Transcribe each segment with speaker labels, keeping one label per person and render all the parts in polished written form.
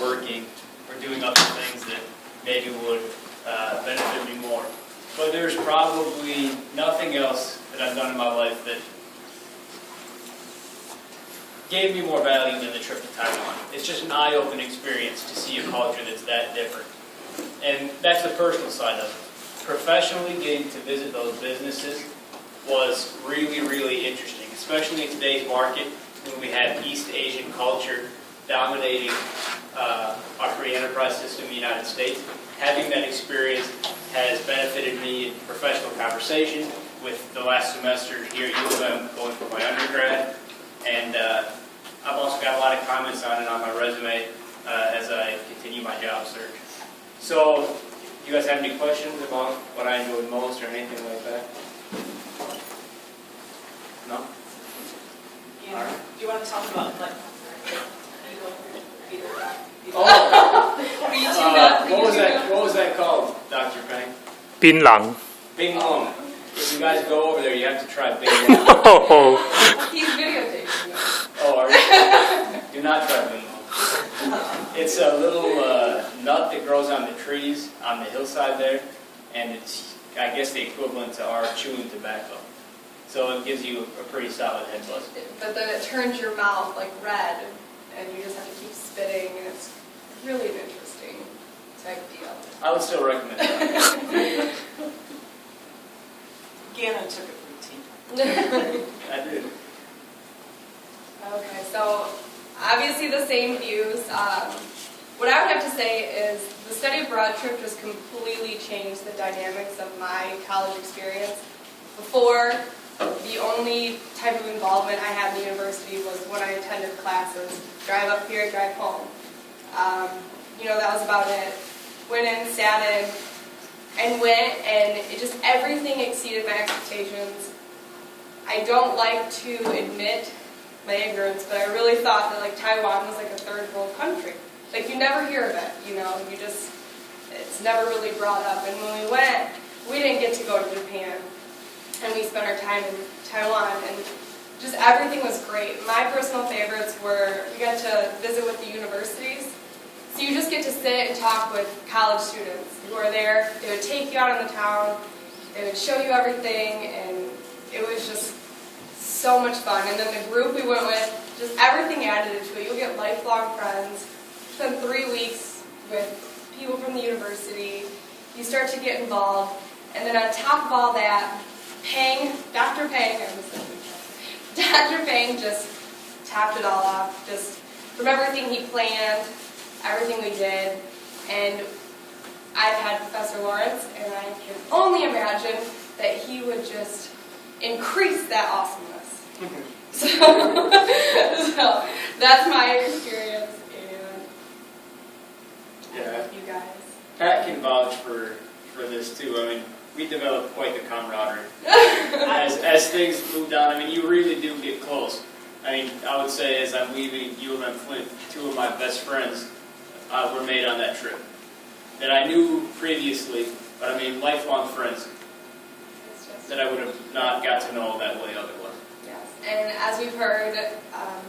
Speaker 1: working or doing other things that maybe would benefit me more. But there's probably nothing else that I've done in my life that gave me more value than the trip to Taiwan. It's just an eye-opening experience to see a culture that's that different. And that's the personal side of it. Professionally, getting to visit those businesses was really, really interesting, especially in today's market when we have East Asian culture dominating our free enterprise system in the United States. Having that experience has benefited me in professional conversation with the last semester here at UM going for my undergrad. And I've also got a lot of comments on it on my resume as I continue my job search. So, you guys have any questions about what I enjoyed most or anything like that? No?
Speaker 2: Yeah. Right. Do you want to talk about like
Speaker 1: what was that called, Dr. Peng?
Speaker 3: 槟榔.
Speaker 1: Bing Long. If you guys go over there, you have to try Bing Long.
Speaker 3: Oh.
Speaker 2: He's videotaping you.
Speaker 1: Oh, are you? Do not try Bing Long. It's a little nut that grows on the trees on the hillside there, and it's, I guess, the equivalent to our chewing tobacco. So it gives you a pretty solid head buzz.
Speaker 4: But then it turns your mouth like red, and you just have to keep spitting, and it's really an interesting type deal.
Speaker 1: I would still recommend that.
Speaker 2: Gannon took it from the team.
Speaker 1: I did.
Speaker 4: Okay, so obviously the same views. What I would have to say is the study abroad trip just completely changed the dynamics of my college experience. Before, the only type of involvement I had in the university was when I attended classes. Drive up here, drive home. That was about it. Went in, sat in, and went, and it just, everything exceeded my expectations. I don't like to admit my ignorance, but I really thought that like Taiwan was like a third world country. Like you never hear of it, it's never really brought up. And when we went, we didn't get to go to Japan, and we spent our time in Taiwan, and just everything was great. My personal favorites were, we got to visit with the universities. So you just get to sit and talk with college students who are there. They would take you out in the town, they would show you everything, and it was just so much fun. And then the group we went with, just everything added into it. You'll get lifelong friends. Spend 3 weeks with people from the university. You start to get involved. And then on top of all that, Dr. Peng just topped it all off. Just from everything he planned, everything we did. And I've had Professor Lawrence, and I can only imagine that he would just increase that awesomeness. So that's my experience, and you guys.
Speaker 1: Pat can vouch for this too. I mean, we developed quite the camaraderie. as things moved on, I mean, you really do get close. I mean, I would say as I'm leaving UM-Flint, 2 of my best friends were made on that trip that I knew previously, but I mean, lifelong friends that I would have not got to know that way otherwise.
Speaker 4: Yes, and as we've heard,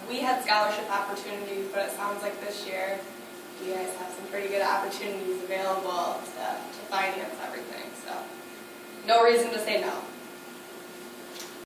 Speaker 4: we had scholarship opportunities, but it sounds like this year you guys have some pretty good opportunities available to finance everything, so no reason to say no.